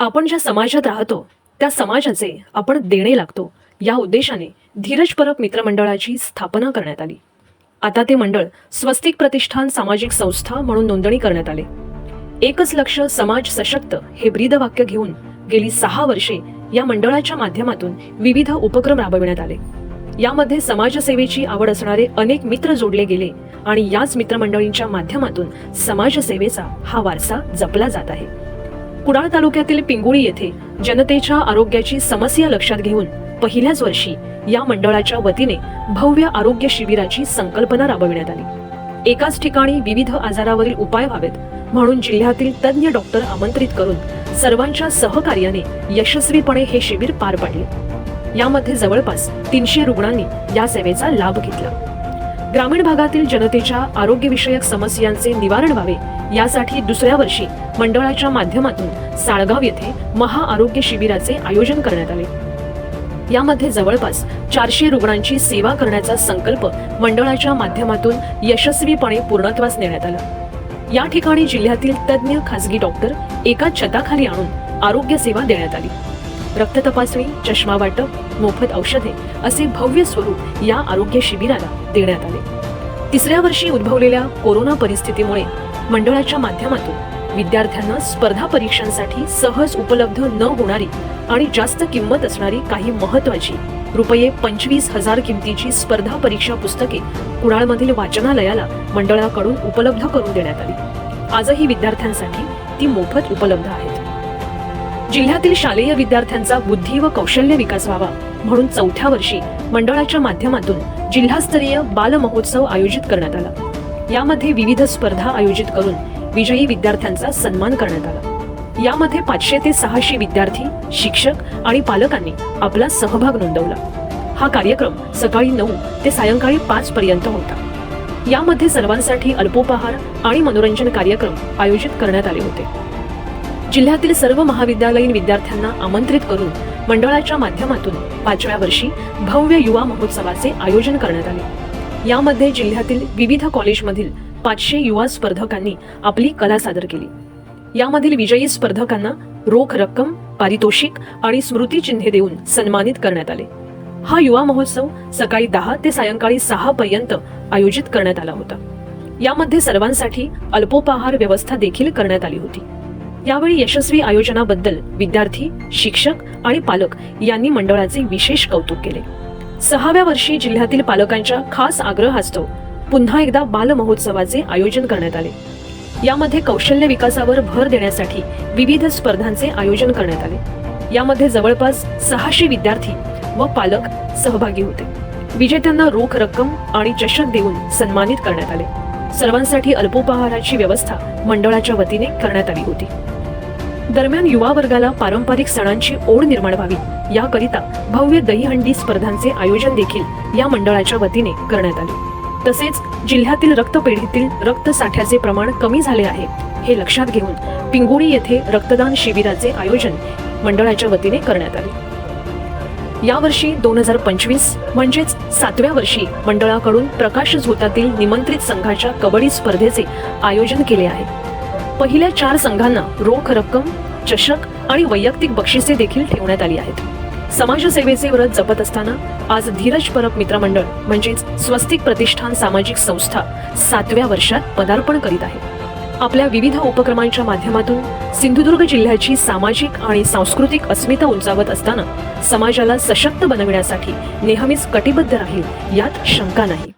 आपण ज्या समाजात राहतो त्या समाजाचे आपण देणे लागतो या उद्देशाने धीरज परब मित्रमंडळाची स्थापना करण्यात आली। आता ते मंडळ स्वस्तिक प्रतिष्ठान सामाजिक संस्था म्हणून नोंदणी करण्यात आले। एकच लक्ष समाज सशक्त हे ब्रीदवाक्य घेऊन गेली 6 वर्षे या मंडळाच्या माध्यमातून विविध उपक्रम राबविण्यात आले। यामध्ये समाजसेवेची आवड असणारे अनेक मित्र जोडले गेले आणि याच मित्रमंडळींच्या माध्यमातून समाजसेवेचा हा वारसा जपला जात आहे। कुडाळ तालुक्यातील पिंगुळी येथे जनतेच्या आरोग्याची समस्या लक्षात घेऊन पहिल्याच वर्षी या मंडळाच्या वतीने भव्य आरोग्य शिबिराची संकल्पना राबविण्यात आली। एकाच ठिकाणी विविध आजारावरील उपाय व्हावेत म्हणून जिल्ह्यातील तज्ञ डॉक्टर आमंत्रित करून सर्वांच्या सहकार्याने यशस्वीपणे हे शिबिर पार पाडले। यामध्ये जवळपास 300 रुग्णांनी या सेवेचा लाभ घेतला। ग्रामीण भागातील जनतेच्या आरोग्यविषयक समस्यांचे निवारण व्हावे यासाठी दुसऱ्या वर्षी मंडळाच्या माध्यमातून साळगाव येथे महाआरोग्य शिबिराचे आयोजन करण्यात आले। यामध्ये जवळपास 400 रुग्णांची सेवा करण्याचा संकल्प मंडळाच्या माध्यमातून यशस्वीपणे पूर्णत्वास नेण्यात आला। या ठिकाणी जिल्ह्यातील तज्ञ खासगी डॉक्टर एकाच छताखाली आणून आरोग्य सेवा देण्यात आली। रक्त तपासणी, चष्मा वाटप, मोफत औषधे असे भव्य स्वरूप या आरोग्य शिबिराला देण्यात आले। तिसऱ्या वर्षी उद्भवलेल्या कोरोना परिस्थितीमुळे मंडळाच्या माध्यमातून विद्यार्थ्यांना स्पर्धा परीक्षांसाठी सहज उपलब्ध न होणारी आणि जास्त किंमत असणारी काही महत्त्वाची रुपये 25,000 किमतीची स्पर्धा परीक्षा पुस्तके कुडाळमधील वाचनालयाला मंडळाकडून उपलब्ध करून देण्यात आली। आजही विद्यार्थ्यांसाठी ती मोफत उपलब्ध आहेत। जिल्ह्यातील शालेय विद्यार्थ्यांचा बुद्धी व कौशल्य विकास व्हावा म्हणून 4थ्या वर्षी मंडळाच्या माध्यमातून जिल्हास्तरीय बाल महोत्सव आयोजित करण्यात आला। यामध्ये विविध स्पर्धा आयोजित करून विजयी विद्यार्थ्यांचा सन्मान करण्यात आला। यामध्ये 500 ते 600 विद्यार्थी, शिक्षक आणि पालकांनी आपला सहभाग नोंदवला। हा कार्यक्रम सकाळी 9 ते सायंकाळी 5 पर्यंत होता। यामध्ये सर्वांसाठी अल्पोपहार आणि मनोरंजन कार्यक्रम आयोजित करण्यात आले होते। जिल्ह्यातील सर्व महाविद्यालयीन विद्यार्थ्यांना आमंत्रित करून मंडळाच्या माध्यमातून 5व्या वर्षी भव्य युवा महोत्सवाचे आयोजन करण्यात आले। यामध्ये जिल्ह्यातील विविध कॉलेजमधील 500 युवा स्पर्धकांनी आपली कला सादर केली। यामधील विजयी स्पर्धकांना रोख रक्कम, पारितोषिक आणि स्मृतिचिन्हे देऊन सन्मानित करण्यात आले। हा युवा महोत्सव सकाळी 10 ते सायंकाळी 6 पर्यंत आयोजित करण्यात आला होता। यामध्ये सर्वांसाठी अल्पोपहार व्यवस्था देखील करण्यात आली होती। यावेळी यशस्वी आयोजनाबद्दल विद्यार्थी, शिक्षक आणि पालक यांनी मंडळाचे विशेष कौतुक केले। 6व्या वर्षी जिल्ह्यातील पालकांच्या खास आग्रहास्तव पुन्हा एकदा बाल महोत्सवाचे आयोजन करण्यात आले। यामध्ये कौशल्य विकासावर भर देण्यासाठी विविध स्पर्धांचे आयोजन करण्यात आले। यामध्ये जवळपास 600 विद्यार्थी व पालक सहभागी होते। विजेत्यांना रोख रक्कम आणि चषक देऊन सन्मानित करण्यात आले। सर्वांसाठी अल्पोपहाराची व्यवस्था मंडळाच्या वतीने करण्यात आली होती। दरम्यान युवा वर्गाला पारंपरिक सणांची ओढ निर्माण व्हावी याकरिता भव्य दहीहंडी स्पर्धांचे आयोजन देखील या मंडळाच्या वतीने करण्यात आले। तसेच जिल्ह्यातील रक्तपेढीतील रक्तसाठ्याचे प्रमाण कमी झाले आहे हे लक्षात घेऊन पिंगुळी येथे रक्तदान शिबिराचे आयोजन मंडळाच्या वतीने करण्यात आले। यावर्षी 2025 म्हणजेच 7व्या वर्षी मंडळाकडून प्रकाश झोतातील निमंत्रित संघाच्या कबड्डी स्पर्धेचे आयोजन केले आहे। पहिल्या 4 संघांना रोख रक्कम, चषक आणि वैयक्तिक बक्षिसे देखील ठेवण्यात आली आहेत। समाजसेवेचे व्रत जपत असताना आज धीरज परब मित्रमंडळ म्हणजेच स्वस्तिक प्रतिष्ठान सामाजिक संस्था 7व्या वर्षात पदार्पण करीत आहे। आपल्या विविध उपक्रमांच्या माध्यमातून सिंधुदुर्ग जिल्ह्याची सामाजिक आणि सांस्कृतिक अस्मिता उंचावत असताना समाजाला सशक्त बनविण्यासाठी नेहमीच कटिबद्ध राहील यात शंका नाही।